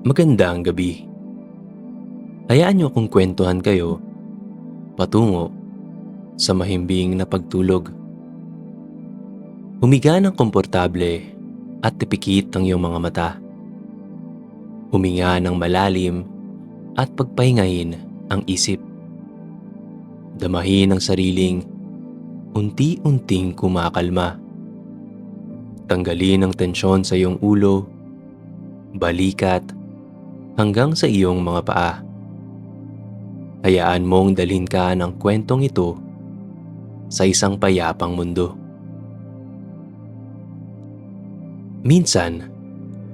Magandang gabi. Hayaan niyo akong kwentuhan kayo patungo sa mahimbing na pagtulog. Humiga ng komportable at tipikit ang iyong mga mata. Huminga ng malalim at pagpahingahin ang isip. Damahin ang sariling unti-unting kumakalma. Tanggalin ang tensyon sa iyong ulo, balikat, hanggang sa iyong mga paa. Hayaan mong dalhin ka ng kwentong ito sa isang payapang mundo. Minsan,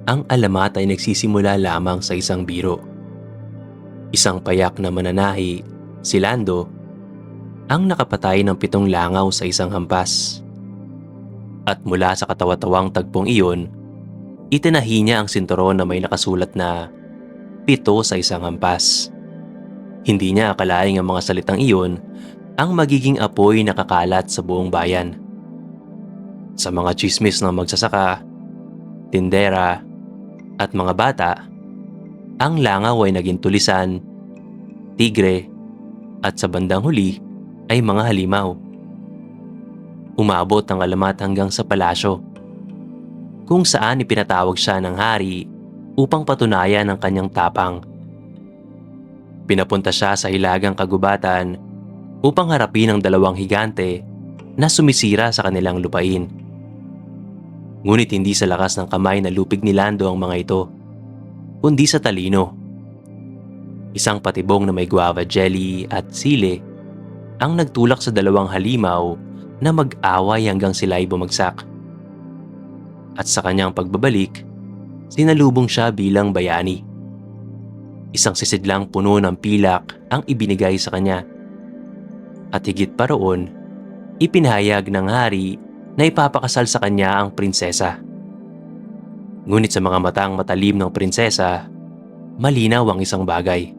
ang alamat ay nagsisimula lamang sa isang biro. Isang payak na mananahi, si Lando, ang nakapatay ng 7 langaw sa isang hampas. At mula sa katawa-tawang tagpong iyon, itinahi niya ang sinturon na may nakasulat na 7 sa isang hampas. Hindi niya akalaing ang mga salitang iyon ang magiging apoy na kakalat sa buong bayan. Sa mga tsismis ng magsasaka, tindera, at mga bata, ang langaw ay naging tulisan, tigre, at sa bandang huli ay mga halimaw. Umabot ang alamat hanggang sa palasyo, kung saan ipinatawag siya ng hari upang patunayan ang kanyang tapang. Pinapunta siya sa hilagang kagubatan upang harapin ang 2 higante na sumisira sa kanilang lupain. Ngunit hindi sa lakas ng kamay na lupig ni Lando ang mga ito, kundi sa talino. Isang patibong na may guava jelly at sili ang nagtulak sa 2 halimaw na mag-away hanggang sila ay bumagsak. At sa kanyang pagbabalik, sinalubong siya bilang bayani. Isang sisidlang puno ng pilak ang ibinigay sa kanya. At higit pa roon, ipinahayag ng hari na ipapakasal sa kanya ang prinsesa. Ngunit sa mga matang matalim ng prinsesa, malinaw ang isang bagay.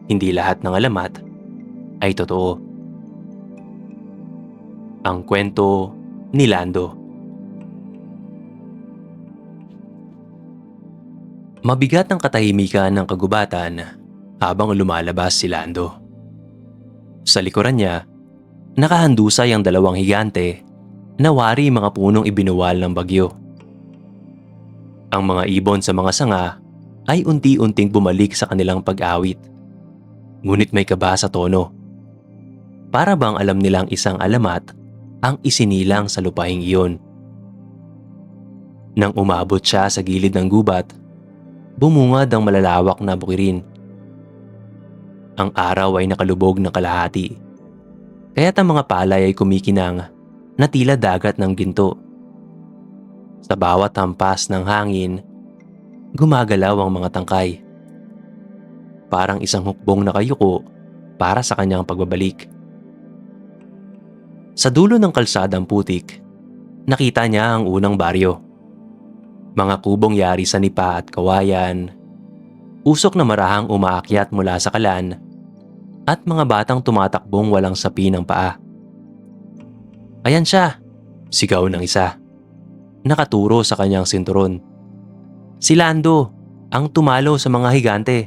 Hindi lahat ng alamat ay totoo. Ang kwento ni Lando. Mabigat ang katahimikan ng kagubatan habang lumalabas si Lando. Sa likuran niya, nakahandusay ang 2 higante na wari mga punong ibinuwal ng bagyo. Ang mga ibon sa mga sanga ay unti-unting bumalik sa kanilang pag-awit. Ngunit may kaba sa tono. Para bang alam nilang isang alamat ang isinilang sa lupaing iyon. Nang umabot siya sa gilid ng gubat, bumungad ang malalawak na bukirin. Ang araw ay nakalubog ng kalahati, kaya't ang mga palay ay kumikinang na tila dagat ng ginto. Sa bawat hampas ng hangin, gumagalaw ang mga tangkay. Parang isang hukbong nakayuko para sa kanyang pagbabalik. Sa dulo ng kalsadang putik, nakita niya ang unang baryo. Mga kubong yari sa nipa at kawayan, usok na marahang umaakyat mula sa kalan, at mga batang tumatakbong walang sapi ng paa. "Ayan siya!" sigaw ng isa, nakaturo sa kanyang sinturon. "Si Lando, ang tumalo sa mga higante."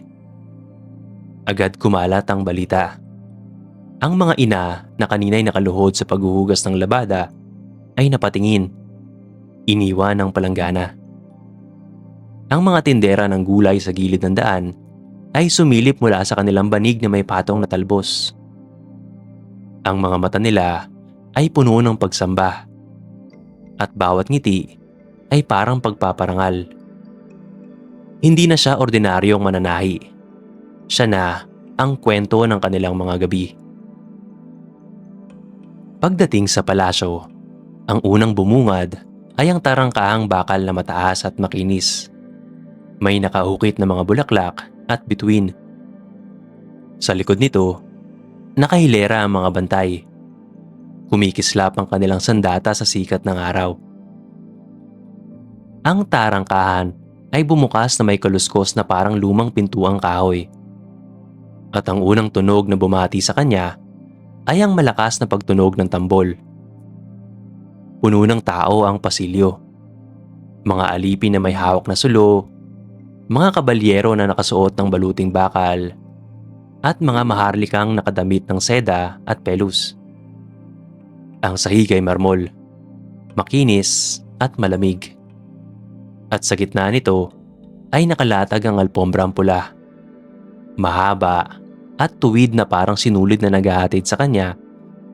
Agad kumalat ang balita. Ang mga ina na kanina'y nakaluhod sa paghuhugas ng labada ay napatingin. Iniwan ng palanggana. Ang mga tindera ng gulay sa gilid ng daan ay sumilip mula sa kanilang banig na may patong na talbos. Ang mga mata nila ay puno ng pagsamba, at bawat ngiti ay parang pagpaparangal. Hindi na siya ordinaryong mananahi. Siya na ang kwento ng kanilang mga gabi. Pagdating sa palasyo, ang unang bumungad ay ang tarangkahang bakal na mataas at makinis. May nakahukit na mga bulaklak at bituin. Sa likod nito, nakahilera ang mga bantay. Kumikislap ang kanilang sandata sa sikat ng araw. Ang tarangkahan ay bumukas na may kaluskos na parang lumang pintuang kahoy. At ang unang tunog na bumati sa kanya ay ang malakas na pagtunog ng tambol. Puno ng tao ang pasilyo. Mga alipin na may hawak na sulo, mga kabalyero na nakasuot ng baluting bakal, at mga maharlikang nakadamit ng seda at pelus. Ang sahig ay marmol, makinis at malamig. At sa gitna nito ay nakalatag ang alpombrang pula, mahaba at tuwid na parang sinulid na naghahatid sa kanya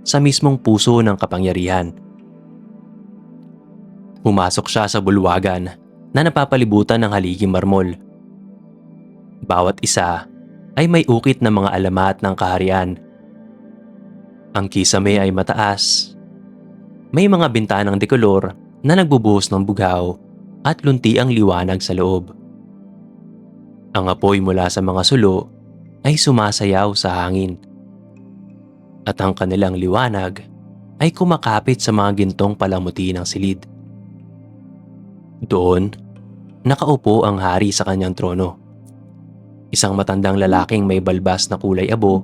sa mismong puso ng kapangyarihan. Pumasok siya sa bulwagan na napapalibutan ng haliging marmol. Bawat isa ay may ukit na mga alamat ng kaharian. Ang kisame ay mataas. May mga bintanang dekolor na nagbubuhos ng bughaw at lunti ang liwanag sa loob. Ang apoy mula sa mga sulo ay sumasayaw sa hangin. At ang kanilang liwanag ay kumakapit sa mga gintong palamuti ng silid. Doon, nakaupo ang hari sa kanyang trono. Isang matandang lalaking may balbas na kulay abo,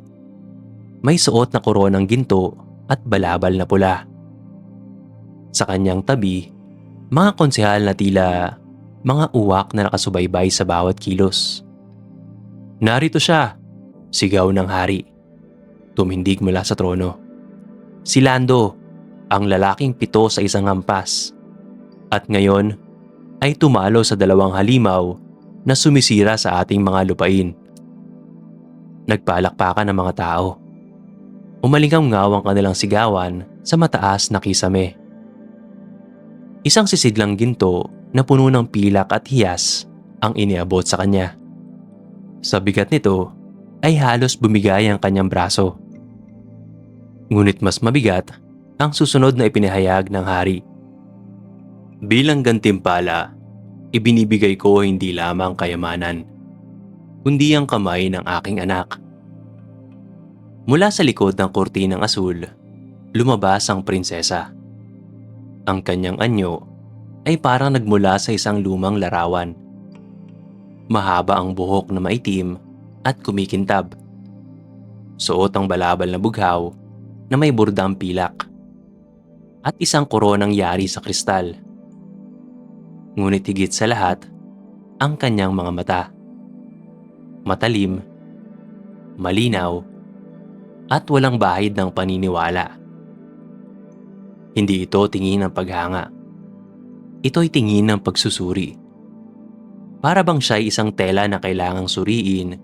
may suot na koronang ginto at balabal na pula. Sa kanyang tabi, mga konsehal na tila mga uwak na nakasubaybay sa bawat kilos. "Narito siya!" sigaw ng hari. Tumindig mula sa trono. Si Lando, ang lalaking 7 sa isang hampas. At ngayon ay tumalo sa 2 halimaw na sumisira sa ating mga lupain. Nagpalakpakan ng mga tao. Umalingaw-ngaw ang kanilang sigawan sa mataas na kisame. Isang sisidlang ginto na puno ng pilak at hiyas ang iniabot sa kanya. Sa bigat nito ay halos bumigay ang kanyang braso. Ngunit mas mabigat ang susunod na ipinahayag ng hari. "Bilang gantimpala, ibinibigay ko hindi lamang kayamanan, kundi ang kamay ng aking anak." Mula sa likod ng kurtinang asul, lumabas ang prinsesa. Ang kanyang anyo ay parang nagmula sa isang lumang larawan. Mahaba ang buhok na maitim at kumikintab. Suot ang balabal na bughaw na may burdang pilak at isang koronang yari sa kristal. Ngunit higit sa lahat, ang kanyang mga mata. Matalim, malinaw, at walang bahid ng paniniwala. Hindi ito tingin ng paghanga. Ito'y tingin ng pagsusuri. Para bang siya'y isang tela na kailangang suriin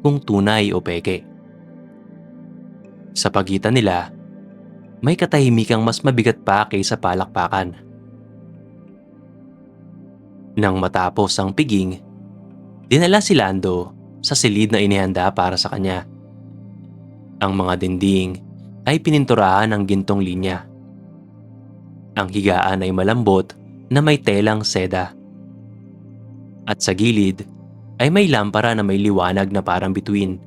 kung tunay o peke. Sa pagitan nila, may katahimikang mas mabigat pa kaysa palakpakan. Nang matapos ang piging, dinala si Lando sa silid na inihanda para sa kanya. Ang mga dingding ay pininturahan ng gintong linya. Ang higaan ay malambot na may telang seda. At sa gilid ay may lampara na may liwanag na parang bituin.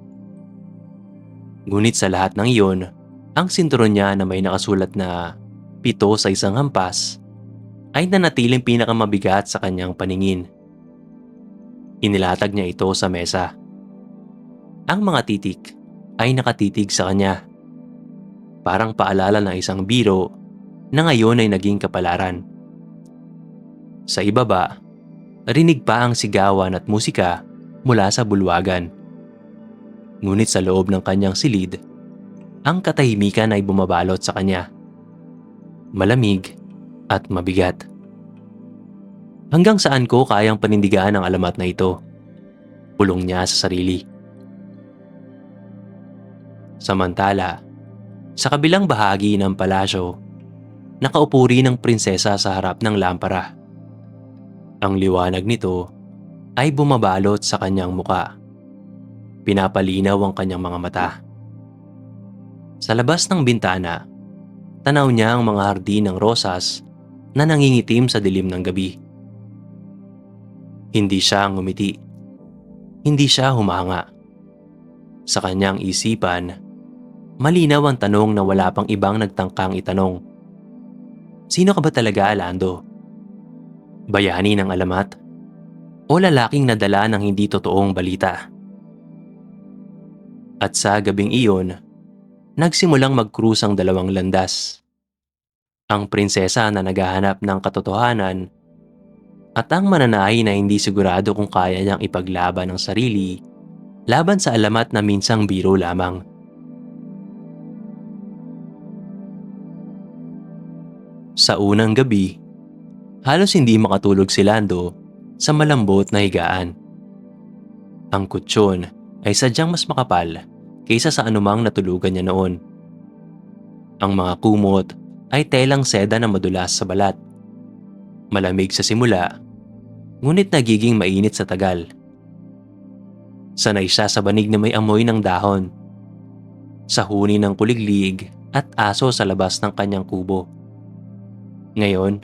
Ngunit sa lahat ng iyon, ang sinturon niya na may nakasulat na 7 sa isang hampas ay nanatiling pinakamabigat sa kanyang paningin. Inilatag niya ito sa mesa. Ang mga titik ay nakatitig sa kanya. Parang paalala ng isang biro na ngayon ay naging kapalaran. Sa ibaba, rinig pa ang sigawan at musika mula sa bulwagan. Ngunit sa loob ng kanyang silid, ang katahimikan ay bumabalot sa kanya. Malamig at mabigat. Hanggang saan ko kayang panindigan ang alamat na ito? Pulong niya sa sarili. Samantala, sa kabilang bahagi ng palasyo, nakaupo rin ang prinsesa sa harap ng lampara. Ang liwanag nito ay bumabalot sa kanyang muka. Pinapalinaw ang kanyang mga mata. Sa labas ng bintana, tanaw niya ang mga hardin ng rosas na nangingitim sa dilim ng gabi. Hindi siya ngumiti. Hindi siya humanga. Sa kanyang isipan, malinaw ang tanong na wala pang ibang nagtangkang itanong. Sino ka ba talaga, Lando? Bayani ng alamat? O lalaking nadala ng hindi totoong balita? At sa gabing iyon, nagsimulang mag-cruise ang 2 landas. Ang prinsesa na naghahanap ng katotohanan At ang mananahi na hindi sigurado kung kaya niyang ipaglaban ang sarili laban sa alamat na minsang biro lamang. Sa unang gabi, halos hindi makatulog si Lando sa malambot na higaan. Ang kutsyon ay sadyang mas makapal kaysa sa anumang natulugan niya noon. Ang mga kumot ay telang seda na madulas sa balat. Malamig sa simula, ngunit nagiging mainit sa tagal. Sanay siya sa banig na may amoy ng dahon, sa huni ng kuliglig at aso sa labas ng kanyang kubo. Ngayon,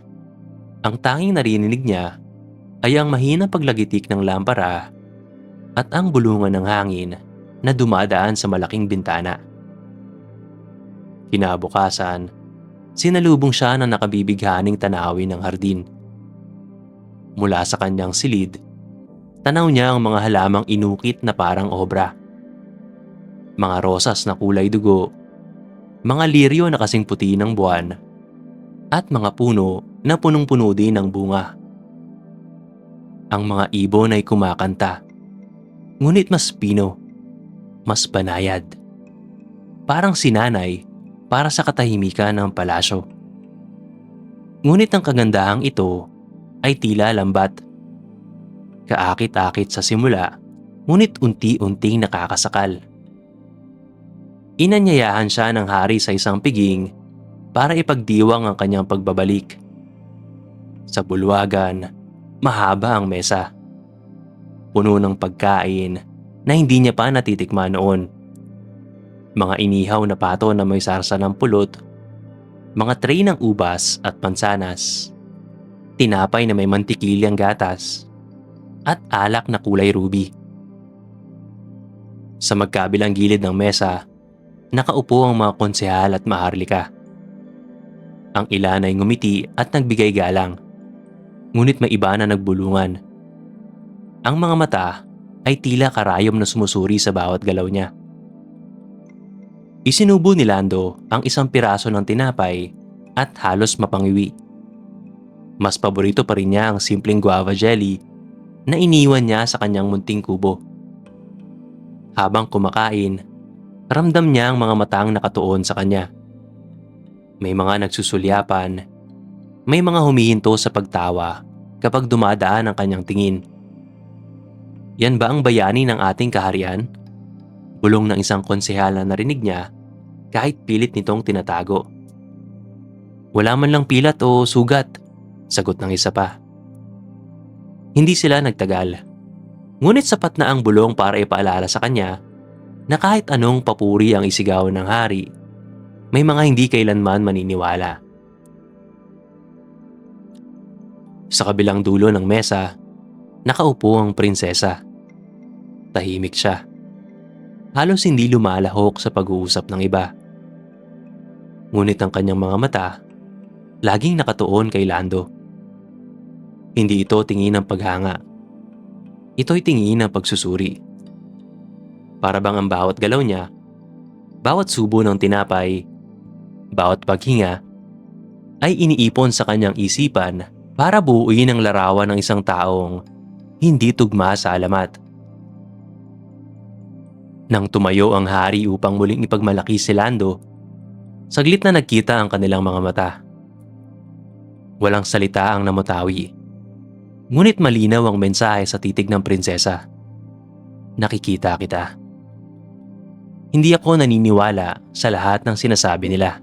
ang tanging narinig niya ay ang mahinang paglagitik ng lampara at ang bulungan ng hangin na dumadaan sa malaking bintana. Kinabukasan, sinalubong siya ng nakabibighaning tanawin ng hardin. Mula sa kanyang silid, tanaw niya ang mga halamang inukit na parang obra. Mga rosas na kulay dugo, mga liryo na kasing puti ng buwan, at mga puno na punong-puno din ng bunga. Ang mga ibon ay kumakanta, ngunit mas pino, mas banayad. Parang sinanay para sa katahimikan ng palasyo. Ngunit ang kagandahang ito ay tila lambat. Kaakit-akit sa simula, ngunit unti-unting nakakasakal. Inanyayahan siya ng hari sa isang piging para ipagdiwang ang kanyang pagbabalik. Sa bulwagan, mahaba ang mesa. Puno ng pagkain na hindi niya pa natitikman noon. Mga inihaw na pato na may sarsa ng pulot, mga tray ng ubas at mansanas, tinapay na may mantikilyang gatas, at alak na kulay ruby. Sa magkabilang gilid ng mesa, nakaupo ang mga konsehal at maharlika. Ang ilan ay ngumiti at nagbigay galang, ngunit may iba na nagbulungan. Ang mga mata ay tila karayom na sumusuri sa bawat galaw niya. Isinubo ni Lando ang isang piraso ng tinapay at halos mapangiwi. Mas paborito pa rin niya ang simpleng guava jelly na iniwan niya sa kanyang munting kubo. Habang kumakain, ramdam niya ang mga matang nakatuon sa kanya. May mga nagsusulyapan, may mga humihinto sa pagtawa kapag dumadaan ang kanyang tingin. Yan ba ang bayani ng ating kaharian? Bulong ng isang konsehal na narinig niya kahit pilit nitong tinatago. Wala man lang pilat o sugat, sagot ng isa pa. Hindi sila nagtagal. Ngunit sapat na ang bulong para ipaalala sa kanya na kahit anong papuri ang isigaw ng hari, may mga hindi kailanman maniniwala. Sa kabilang dulo ng mesa, nakaupo ang prinsesa. Tahimik siya. Halos hindi lumalahok sa pag-uusap ng iba. Ngunit ang kanyang mga mata, laging nakatuon kay Lando. Hindi ito tingin ng paghanga. Ito'y tingin ng pagsusuri. Para bang ang bawat galaw niya, bawat subo ng tinapay, bawat paghinga, ay iniipon sa kanyang isipan para buuin ang larawan ng isang taong hindi tugma sa alamat. Nang tumayo ang hari upang muling ipagmalaki si Lando, saglit na nagkita ang kanilang mga mata. Walang salita ang namutawi. Ngunit malinaw ang mensahe sa titig ng prinsesa. Nakikita kita. Hindi ako naniniwala sa lahat ng sinasabi nila.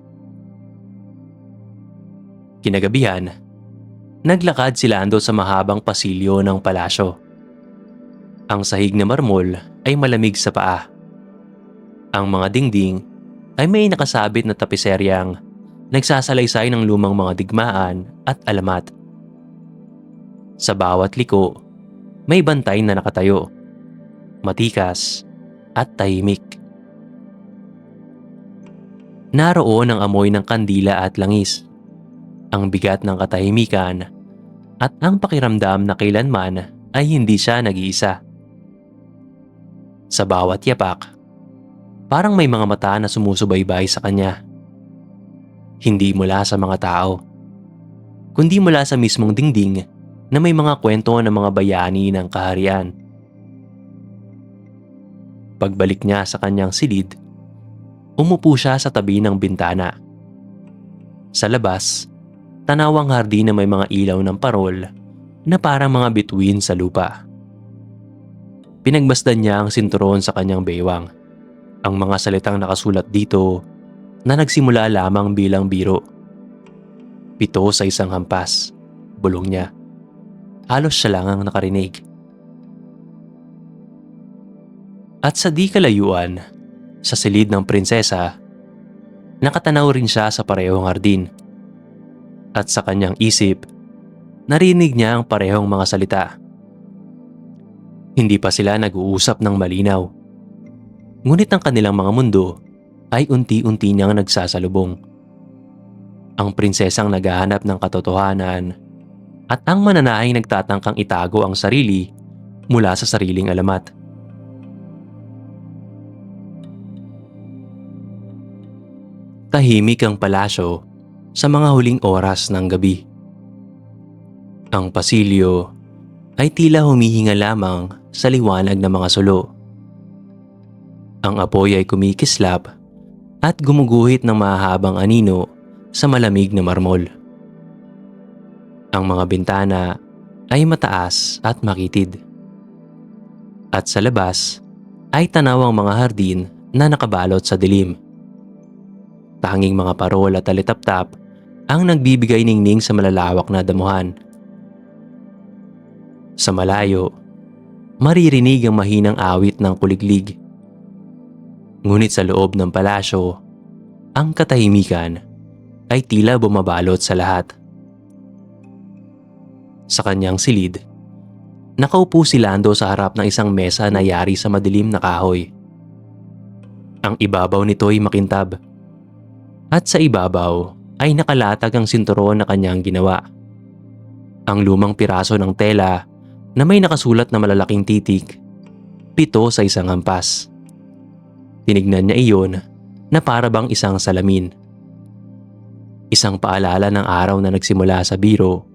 Kinagabihan, naglakad si Lando sa mahabang pasilyo ng palasyo. Ang sahig na marmol ay malamig sa paa. Ang mga dingding ay may nakasabit na tapiseryang nagsasalaysay ng lumang mga digmaan at alamat. Sa bawat liko, may bantay na nakatayo, matikas at tahimik. Naroon ang amoy ng kandila at langis, ang bigat ng katahimikan at ang pakiramdam na kailanman ay hindi siya nag-iisa. Sa bawat yapak, parang may mga mata na sumusubaybay sa kanya. Hindi mula sa mga tao, kundi mula sa mismong dingding na may mga kwento ng mga bayani ng kaharian. Pagbalik niya sa kanyang silid, umupo siya sa tabi ng bintana. Sa labas, tanawang hardin na may mga ilaw ng parol na parang mga bituin sa lupa. Pinagmasdan niya ang sinturon sa kanyang baywang. Ang mga salitang nakasulat dito na nagsimula lamang bilang biro. 7 sa isang hampas, bulong niya. Halos siya lang ang nakarinig. At sa di kalayuan, sa silid ng prinsesa, nakatanaw rin siya sa parehong hardin. At sa kanyang isip, narinig niya ang parehong mga salita. Hindi pa sila nag-uusap ng malinaw. Ngunit ang kanilang mga mundo ay unti-unti niyang nagsasalubong. Ang prinsesang naghahanap ng katotohanan at ang mananahing nagtatangkang itago ang sarili mula sa sariling alamat. Tahimik ang palasyo sa mga huling oras ng gabi. Ang pasilyo ay tila humihinga lamang sa liwanag ng mga sulo. Ang apoy ay kumikislap at gumuguhit ng mahahabang anino sa malamig na marmol. Ang mga bintana ay mataas at makitid. At sa labas ay tanaw ang mga hardin na nakabalot sa dilim. Tanging mga parol at talitap-tap ang nagbibigay ningning sa malalawak na damuhan. Sa malayo, maririnig ang mahinang awit ng kuliglig. Ngunit sa loob ng palasyo, ang katahimikan ay tila bumabalot sa lahat. Sa kanyang silid, nakaupo si Lando sa harap ng isang mesa na yari sa madilim na kahoy. Ang ibabaw nito ay makintab. At sa ibabaw ay nakalatag ang sinturon na kanyang ginawa. Ang lumang piraso ng tela na may nakasulat na malalaking titik, 7 sa isang hampas. Tinignan niya iyon na para bang isang salamin. Isang paalala ng araw na nagsimula sa biro,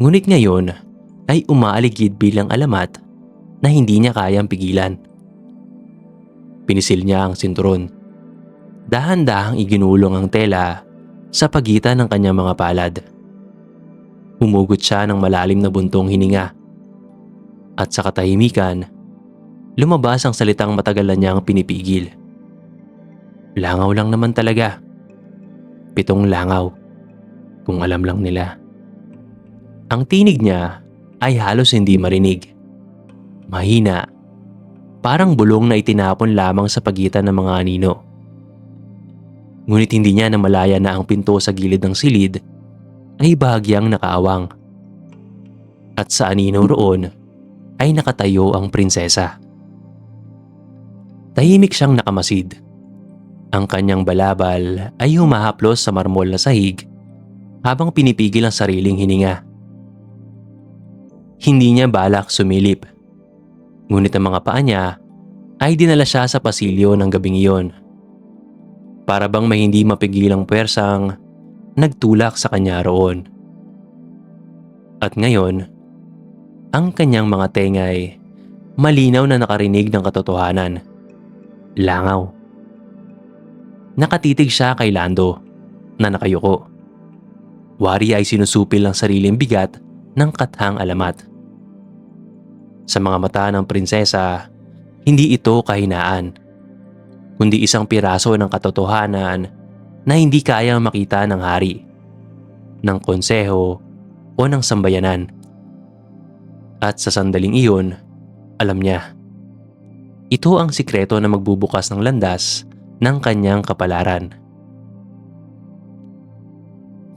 ngunit ngayon ay umaaligid bilang alamat na hindi niya kayang pigilan. Pinisil niya ang sinturon. Dahan-dahang iginulong ang tela sa pagitan ng kanyang mga palad. Humugot siya ng malalim na buntong hininga. At sa katahimikan, lumabas ang salitang matagal na niyang pinipigil. Langaw lang naman talaga. 7 langaw. Kung alam lang nila. Ang tinig niya ay halos hindi marinig. Mahina. Parang bulong na itinapon lamang sa pagitan ng mga anino. Ngunit hindi niya namalaya na ang pinto sa gilid ng silid ay bahagyang nakaawang. At sa anino roon ay nakatayo ang prinsesa. Tahimik siyang nakamasid. Ang kanyang balabal ay humahaplos sa marmol na sahig habang pinipigil ang sariling hininga. Hindi niya balak sumilip. Ngunit ang mga paa niya ay dinala siya sa pasilyo ng gabing iyon. Para bang may hindi mapigilang puwersang nagtulak sa kanya roon. At ngayon, ang kanyang mga tengay malinaw na nakarinig ng katotohanan. Langaw. Nakatitig siya kay Lando na nakayuko. Wari ay sinusupil ang sariling bigat ng kathang alamat. Sa mga mata ng prinsesa, hindi ito kahinaan, kundi isang piraso ng katotohanan na hindi kayang makita ng hari, ng konseho o ng sambayanan. At sa sandaling iyon, alam niya. Ito ang sikreto na magbubukas ng landas ng kanyang kapalaran.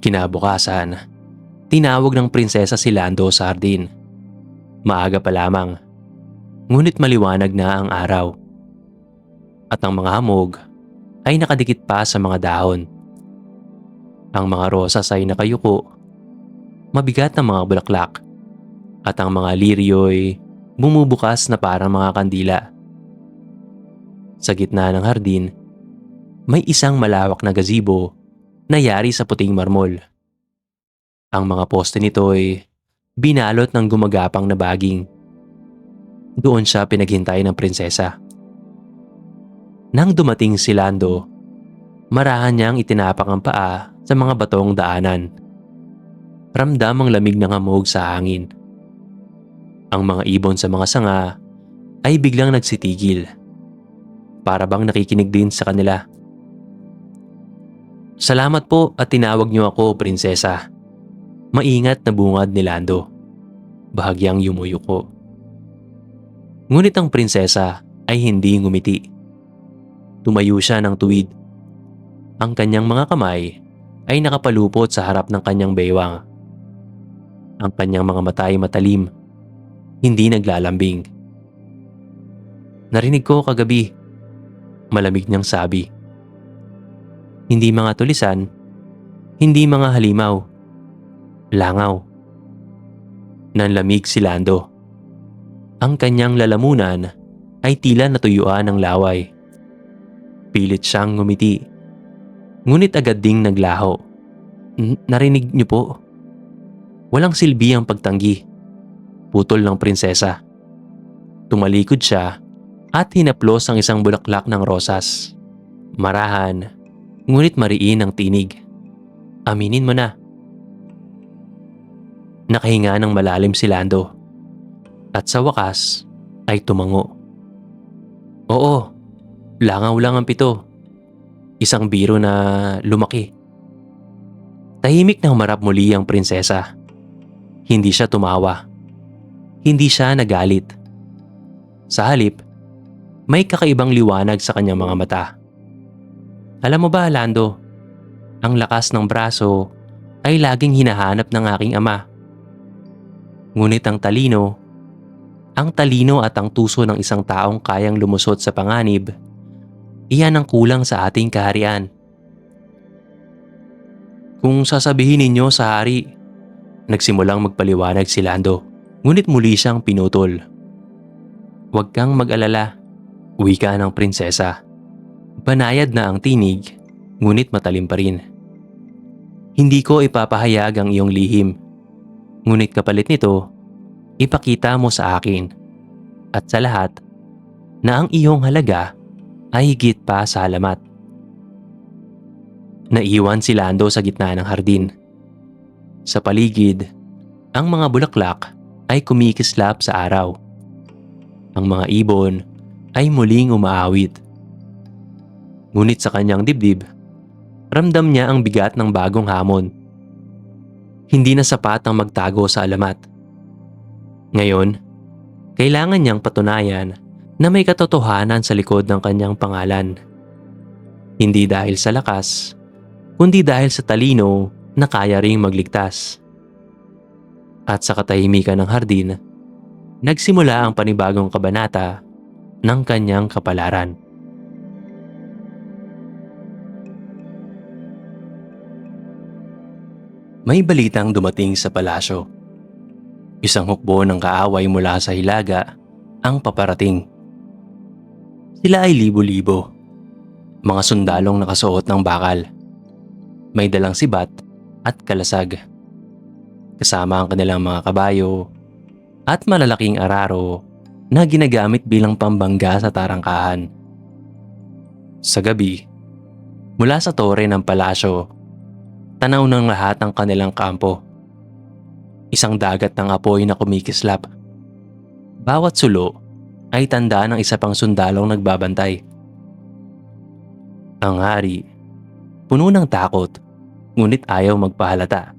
Kinabukasan, tinawag ng prinsesa si Lando sa hardin. Maaga pa lamang, ngunit maliwanag na ang araw. At ang mga hamog ay nakadikit pa sa mga dahon. Ang mga rosas ay nakayuko, mabigat na mga bulaklak, at ang mga liryo'y bumubukas na parang mga kandila. Sa gitna ng hardin, may isang malawak na gazebo na yari sa puting marmol. Ang mga poste nito'y binalot ng gumagapang na baging. Doon siya pinaghintay ng prinsesa. Nang dumating si Lando, marahan niyang itinapak ang paa sa mga batong daanan. Ramdam ang lamig ng hamog sa hangin. Ang mga ibon sa mga sanga ay biglang nagsitigil. Para bang nakikinig din sa kanila. "Salamat po at tinawag niyo ako, prinsesa." Maingat na bungad ni Lando. Bahagyang yumuyuko. Ngunit ang prinsesa ay hindi ngumiti. Tumayo siya ng tuwid. Ang kanyang mga kamay ay nakapalupot sa harap ng kanyang baywang. Ang kanyang mga mata ay matalim, hindi naglalambing. "Narinig ko kagabi," malamig niyang sabi. Hindi mga tulisan, hindi mga halimaw. Langaw. Nanlamig si Lando. Ang kanyang lalamunan ay tila natuyuan ng laway. Pilit siyang ngumiti. Ngunit agad ding naglaho. Narinig niyo po?" Walang silbi ang pagtanggi. Putol ng prinsesa. Tumalikod siya at hinaplos ang isang bulaklak ng rosas. Marahan, ngunit mariin ang tinig. "Aminin mo na." Nakahinga ng malalim si Lando. At sa wakas ay tumango. "Oo, langaw lang ang pito. Isang biro na lumaki." Tahimik nang humarap muli ang prinsesa. Hindi siya tumawa. Hindi siya nagalit. Sa halip, may kakaibang liwanag sa kanyang mga mata. "Alam mo ba, Lando, ang lakas ng braso ay laging hinahanap ng aking ama. Ngunit ang talino at ang tuso ng isang taong kayang lumusot sa panganib, iyan ang kulang sa ating kaharian." "Kung sasabihin ninyo sa hari," nagsimulang magpaliwanag si Lando, ngunit muli siyang pinutol. "Huwag kang mag-alala," wika ng prinsesa. Banayad na ang tinig, ngunit matalim pa rin. "Hindi ko ipapahayag ang iyong lihim. Ngunit kapalit nito, ipakita mo sa akin at sa lahat na ang iyong halaga ay higit pa sa halamat." Naiwan si Lando sa gitna ng hardin. Sa paligid, ang mga bulaklak ay kumikislap sa araw. Ang mga ibon ay muling umaawit. Ngunit sa kanyang dibdib, ramdam niya ang bigat ng bagong hamon. Hindi na sapat ang magtago sa alamat. Ngayon, kailangan niyang patunayan na may katotohanan sa likod ng kanyang pangalan. Hindi dahil sa lakas, kundi dahil sa talino na kaya ring magligtas. At sa katahimikan ng hardin, nagsimula ang panibagong kabanata ng kanyang kapalaran. May balitang dumating sa palasyo. Isang hukbo ng kaaway mula sa Hilaga ang paparating. Sila ay libo-libo. Mga sundalong nakasuot ng bakal. May dalang sibat at kalasag. Kasama ang kanilang mga kabayo at malalaking araro na ginagamit bilang pambangga sa tarangkahan. Sa gabi, mula sa tore ng palasyo, tanaw ng lahat ang kanilang kampo. Isang dagat ng apoy na kumikislap. Bawat sulo ay tanda ng isa pang sundalong nagbabantay. Ang hari, puno ng takot, ngunit ayaw magpahalata.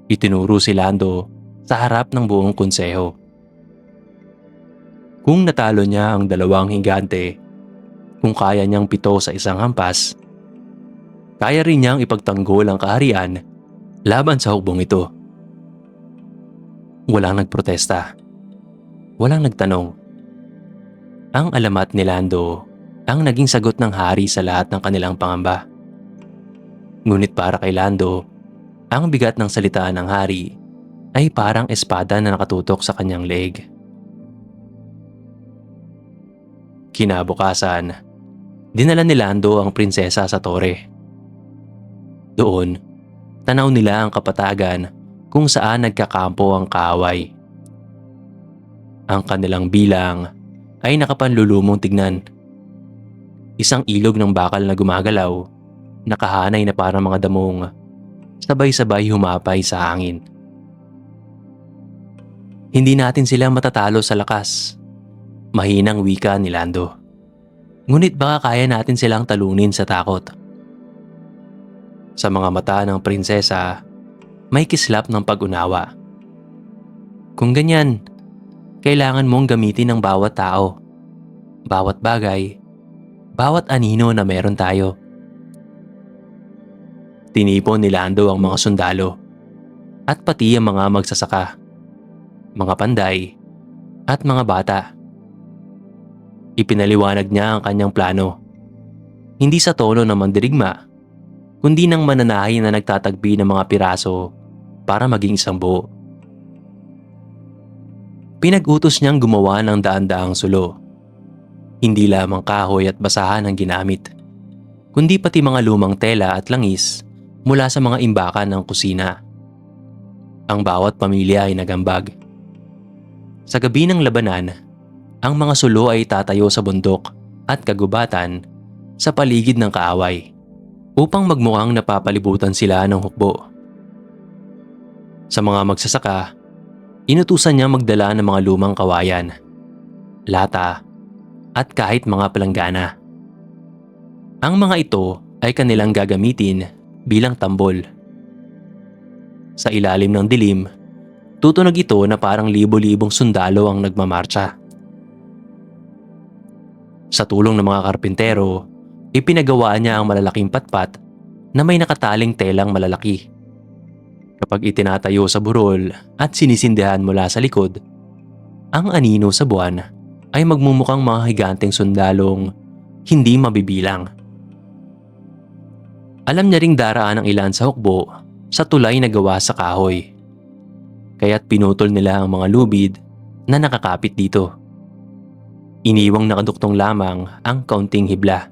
Itinuro si Lando sa harap ng buong konseho. Kung natalo niya ang dalawang higante, kung kaya niyang pito sa isang hampas, kaya rin niyang ipagtanggol ang kaharian laban sa hukbong ito. Walang nagprotesta. Walang nagtanong. Ang alamat ni Lando ang naging sagot ng hari sa lahat ng kanilang pangamba. Ngunit para kay Lando, ang bigat ng salita ng hari ay parang espada na nakatutok sa kanyang leeg. Kinabukasan, dinala ni Lando ang prinsesa sa tore. Doon, tanaw nila ang kapatagan kung saan nagkakampo ang kaaway. Ang kanilang bilang ay nakapanlulumong tignan. Isang ilog ng bakal na gumagalaw, nakahanay na parang mga damong sabay-sabay humapay sa hangin. Hindi natin sila matatalo sa lakas, mahinang wika ni Lando. Ngunit baka kaya natin silang talunin sa takot. Sa mga mata ng prinsesa, may kislap ng pag-unawa. Kung ganyan, kailangan mong gamitin ang bawat tao, bawat bagay, bawat anino na meron tayo. Tinipon ni Lando ang mga sundalo at pati ang mga magsasaka, mga panday at mga bata. Ipinaliwanag niya ang kanyang plano, hindi sa tono ng mandirigma, kundi ng mananahi na nagtatagpi ng mga piraso para maging isang buo. Pinag-utos niyang gumawa ng daan-daang sulo. Hindi lamang kahoy at basahan ang ginamit, kundi pati mga lumang tela at langis mula sa mga imbakan ng kusina. Ang bawat pamilya ay nagambag. Sa gabi ng labanan, ang mga sulo ay tatayo sa bundok at kagubatan sa paligid ng kaaway upang magmukhang napapalibutan sila ng hukbo. Sa mga magsasaka, inutusan niya magdala ng mga lumang kawayan, lata at kahit mga palanggana. Ang mga ito ay kanilang gagamitin bilang tambol. Sa ilalim ng dilim, tutunog ito na parang libo-libong sundalo ang nagmamarcha. Sa tulong ng mga karpintero, ipinagawa niya ang malalaking patpat na may nakataling telang malalaki. Kapag itinatayo sa burol at sinisindihan mula sa likod, ang anino sa buwan ay magmumukhang mga higanteng sundalong hindi mabibilang. Alam niya ring daraan ang ilan sa hukbo sa tulay na gawa sa kahoy, kaya't pinutol nila ang mga lubid na nakakapit dito. Iniwang nakaduktong lamang ang kaunting hibla.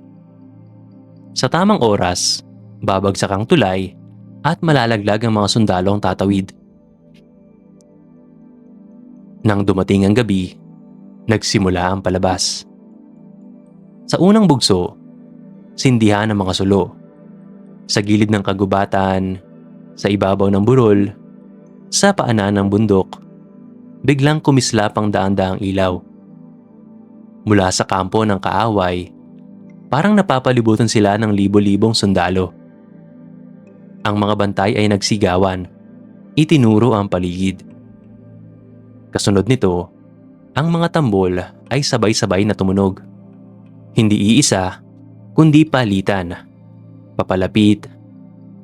Sa tamang oras, babagsak ang tulay at malalaglag ang mga sundalong tatawid. Nang dumating ang gabi, nagsimula ang palabas. Sa unang bugso, sindihan ang mga sulo. Sa gilid ng kagubatan, sa ibabaw ng burol, sa paanan ng bundok, biglang kumislap ang daan-daang ilaw. Mula sa kampo ng kaaway, parang napapalibutan sila ng libo-libong sundalo. Ang mga bantay ay nagsigawan, itinuro ang paligid. Kasunod nito, ang mga tambol ay sabay-sabay na tumunog. Hindi iisa, kundi palitan. Papalapit,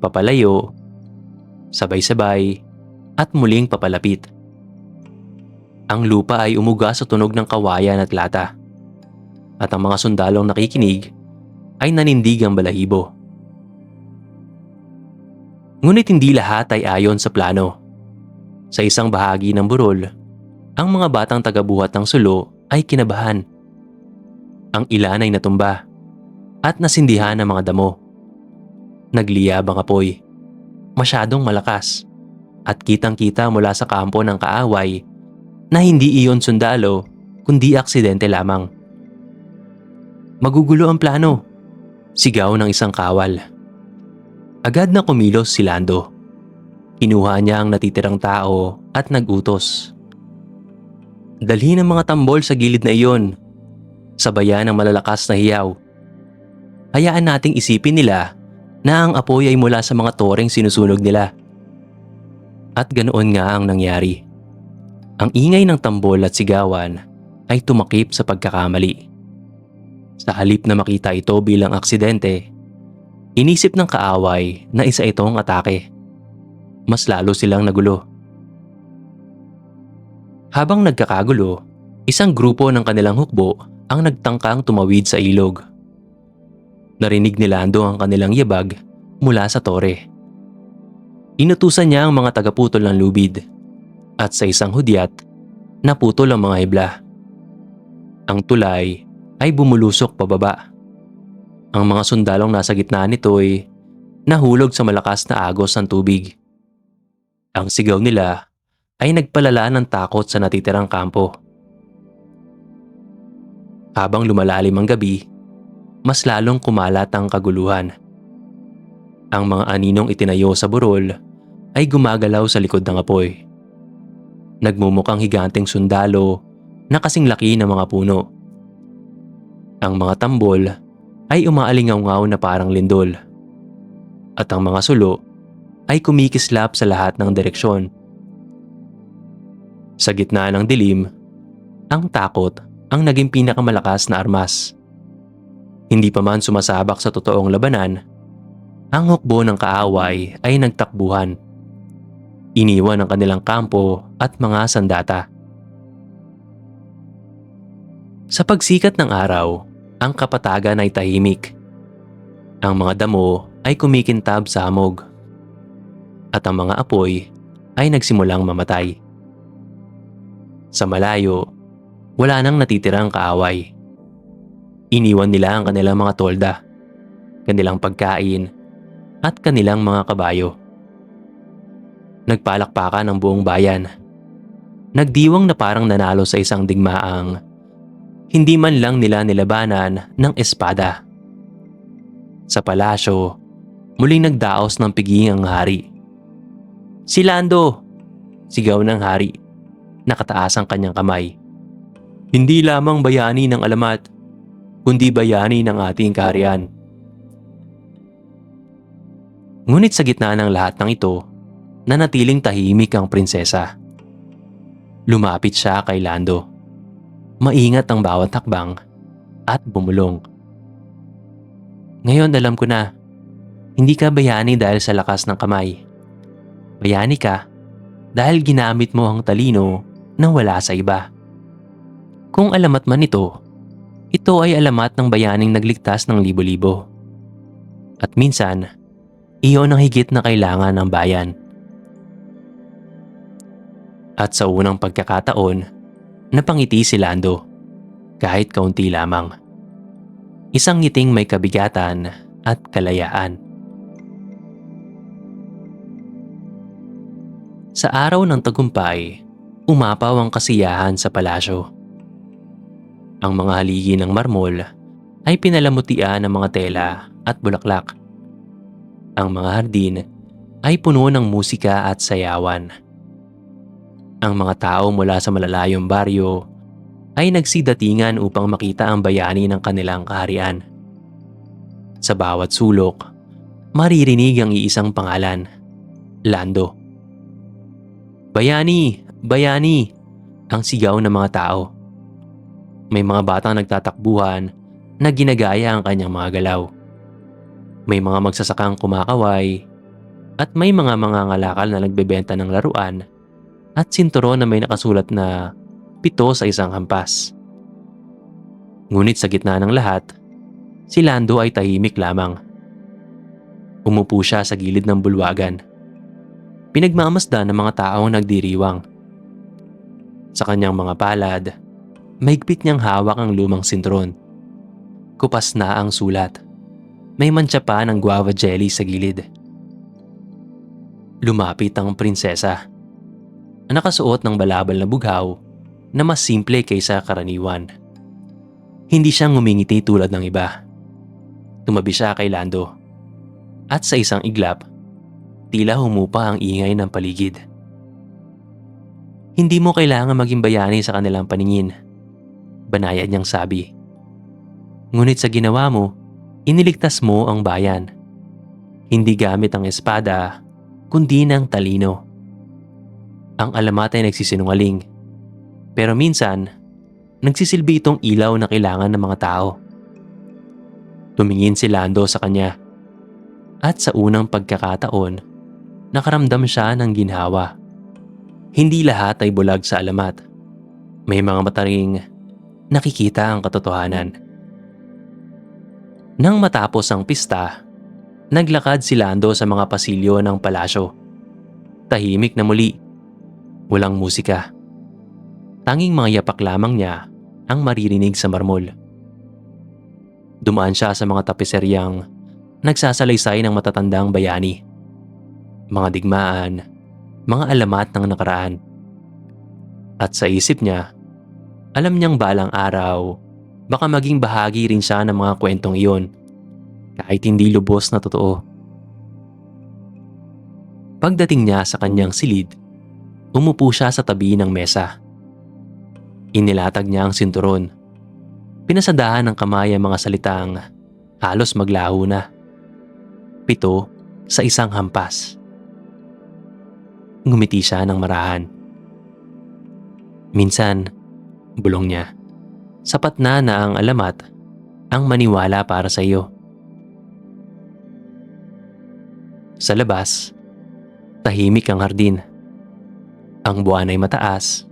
papalayo, sabay-sabay, at muling papalapit. Ang lupa ay umuga sa tunog ng kawayan at lata. At ang mga sundalong nakikinig ay nanindig ang balahibo. Ngunit hindi lahat ay ayon sa plano. Sa isang bahagi ng burol, ang mga batang tagabuhat ng sulo ay kinabahan. Ang ilan ay natumba at nasindihan ng mga damo. Nagliyab ang apoy, masyadong malakas, at kitang-kita mula sa kampo ng kaaway na hindi iyon sundalo kundi aksidente lamang. Magugulo ang plano, sigaw ng isang kawal. Agad na kumilos si Lando. Kinuha niya ang natitirang tao at nagutos. Dalhin ang mga tambol sa gilid na iyon, sabayan ng malalakas na hiyaw. Hayaan nating isipin nila na ang apoy ay mula sa mga toreng sinusunog nila. At ganoon nga ang nangyari. Ang ingay ng tambol at sigawan ay tumakip sa pagkakamali. Sa halip na makita ito bilang aksidente, inisip ng kaaway na isa itong atake. Mas lalo silang nagulo. Habang nagkakagulo, isang grupo ng kanilang hukbo ang nagtangkang tumawid sa ilog. Narinig ni Lando ang kanilang yabag mula sa tore. Inutusan niya ang mga tagaputol ng lubid at sa isang hudyat, naputol ang mga hibla. Ang tulay ay bumulusok pababa. Ang mga sundalong nasa gitna nito ay nahulog sa malakas na agos ng tubig. Ang sigaw nila ay nagpalala ng takot sa natitirang kampo. Habang lumalalim ang gabi, mas lalong kumalat ang kaguluhan. Ang mga aninong itinayo sa burol ay gumagalaw sa likod ng apoy. Nagmumukhang higanteng sundalo na kasing laki ng mga puno. Ang mga tambol ay umaalingaw-ngaw na parang lindol. At ang mga sulo ay kumikislap sa lahat ng direksyon. Sa gitna ng dilim, ang takot ang naging pinakamalakas na armas. Hindi pa man sumasabak sa totoong labanan, ang hukbo ng kaaway ay nagtakbuhan. Iniwan ang kanilang kampo at mga sandata. Sa pagsikat ng araw, ang kapatagan ay tahimik. Ang mga damo ay kumikintab sa hamog. At ang mga apoy ay nagsimulang mamatay. Sa malayo, wala nang natitirang kaaway. Iniwan nila ang kanilang mga tolda, kanilang pagkain, at kanilang mga kabayo. Nagpalakpakan ang buong bayan. Nagdiwang na parang nanalo sa isang digmaang hindi man lang nila nilabanan ng espada. Sa palasyo, muling nagdaos ng piging ang hari. "Si Lando!" Sigaw ng hari. Nakataas ang kanyang kamay. "Hindi lamang bayani ng alamat, kundi bayani ng ating kaharian." Ngunit sa gitna ng lahat ng ito, nanatiling tahimik ang prinsesa. Lumapit siya kay Lando. Maingat ang bawat hakbang at bumulong. "Ngayon alam ko na, hindi ka bayani dahil sa lakas ng kamay. Bayani ka dahil ginamit mo ang talino nang wala sa iba. Kung alamat man ito ay alamat ng bayaning nagligtas ng libo-libo. At minsan, iyon ang higit na kailangan ng bayan." At sa unang pagkakataon, napangiti si Lando, kahit kaunti lamang. Isang ngiting may kabigatan at kalayaan. Sa araw ng tagumpay, umapaw ang kasiyahan sa palasyo. Ang mga haligi ng marmol ay pinalamutian ng mga tela at bulaklak. Ang mga hardin ay puno ng musika at sayawan. Ang mga tao mula sa malalayong baryo ay nagsidatingan upang makita ang bayani ng kanilang kaharian. Sa bawat sulok, maririnig ang iisang pangalan, Lando. "Bayani! Bayani!" ang sigaw ng mga tao. May mga batang nagtatakbuhan na ginagaya ang kanyang mga galaw. May mga magsasakang kumakaway at may mga mangangalakal na nagbebenta ng laruan at sinturon na may nakasulat na 7 sa isang hampas. Ngunit sa gitna ng lahat, si Lando ay tahimik lamang. Umupo siya sa gilid ng bulwagan. Pinagmamasdan ng mga taong nagdiriwang. Sa kanyang mga palad, mahigpit niyang hawak ang lumang sintron. Kupas na ang sulat. May mantsa pa ng guava jelly sa gilid. Lumapit ang prinsesa. Nakasuot ng balabal na bughaw na mas simple kaysa karaniwan. Hindi siya ngumingiti tulad ng iba. Tumabi siya kay Lando. At sa isang iglap, tila humupa ang ingay ng paligid. "Hindi mo kailangan maging bayani sa kanilang paningin," banayad niyang sabi. "Ngunit sa ginawa mo, iniligtas mo ang bayan. Hindi gamit ang espada, kundi ng talino. Ang alamat ay nagsisinungaling, pero minsan, nagsisilbi itong ilaw na kailangan ng mga tao." Tumingin si Lando sa kanya. At sa unang pagkakataon, nakaramdam siya ng ginhawa. Hindi lahat ay bulag sa alamat. May mga mata ring nakikita ang katotohanan. Nang matapos ang pista, naglakad si Lando sa mga pasilyo ng palasyo. Tahimik na muli. Walang musika. Tanging mga yapak lamang niya ang maririnig sa marmol. Dumaan siya sa mga tapiseryang nagsasalaysay ng matatandang bayani. Mga digmaan, mga alamat ng nakaraan. At sa isip niya, alam niyang balang araw, baka maging bahagi rin siya ng mga kwentong iyon, kahit hindi lubos na totoo. Pagdating niya sa kanyang silid, umupo siya sa tabi ng mesa. Inilatag niya ang sinturon. Pinasadahan ng kamay ang mga salitang halos maglaho na. 7 sa isang hampas. Ngumiti siya ng marahan. Minsan, bulong niya, sapat na ang alamat ang maniwala para sa iyo. Sa labas, tahimik ang hardin. Ang buwan ay mataas.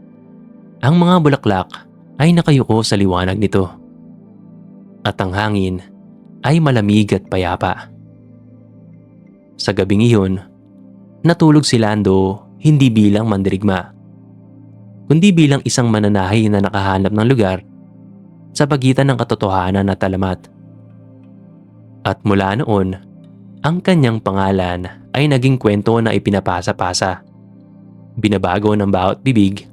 Ang mga bulaklak ay nakayuko sa liwanag nito. At ang hangin ay malamig at payapa. Sa gabing iyon, natulog si Lando hindi bilang mandirigma, kundi bilang isang mananahi na nakahanap ng lugar sa pagitan ng katotohanan at alamat. At mula noon, ang kanyang pangalan ay naging kwento na ipinapasa-pasa, binabago ng bawat bibig,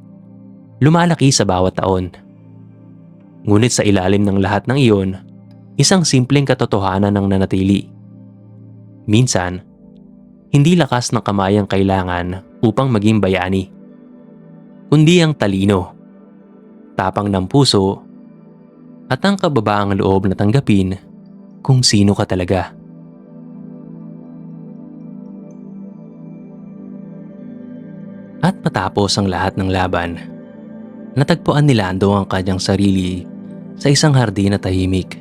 lumalaki sa bawat taon. Ngunit sa ilalim ng lahat ng iyon, isang simpleng katotohanan ang nanatili. Minsan, hindi lakas ng kamay ang kailangan upang maging bayani, kundi ang talino, tapang ng puso, at ang kababaang loob na tanggapin kung sino ka talaga. At matapos ang lahat ng laban, natagpuan ni Lando ang kanyang sarili sa isang hardin na tahimik.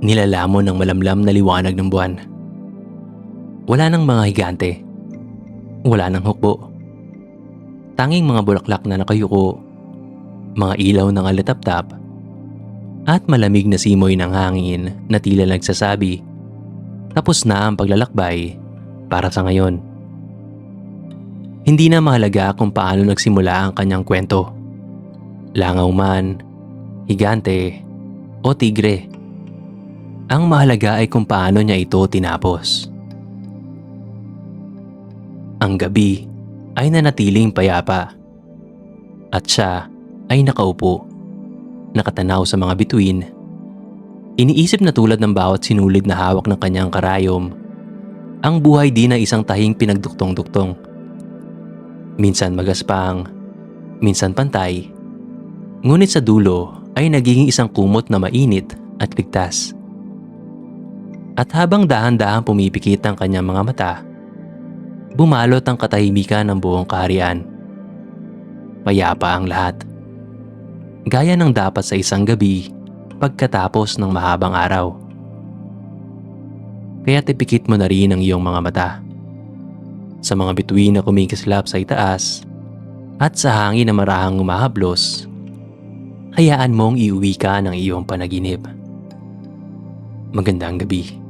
Nilalamon ng malamlam na liwanag ng buwan. Wala nang mga higante. Wala nang hukbo. Tanging mga bulaklak na nakayuko, mga ilaw ng alitap-tap, at malamig na simoy ng hangin na tila nagsasabi, tapos na ang paglalakbay para sa ngayon. Hindi na mahalaga kung paano nagsimula ang kanyang kwento. Langaw man, higante, o tigre. Ang mahalaga ay kung paano niya ito tinapos. Ang gabi ay nanatiling payapa. At siya ay nakaupo, nakatanaw sa mga bituin. Iniisip na tulad ng bawat sinulid na hawak ng kanyang karayom, ang buhay din ay isang tahing pinagduktong-duktong. Minsan magaspang, minsan pantay, ngunit sa dulo ay nagiging isang kumot na mainit at ligtas. At habang dahan-dahan pumipikit ang kanyang mga mata, bumalot ang katahimikan ng buong kaharian. Payapa ang lahat. Gaya ng dapat sa isang gabi pagkatapos ng mahabang araw. Kaya't ipikit mo na rin ang iyong mga mata. Sa mga bituin na kumikislap sa itaas at sa hangin na marahang umahablos, hayaan mong iuwi ka ng iyong panaginip. Magandang gabi.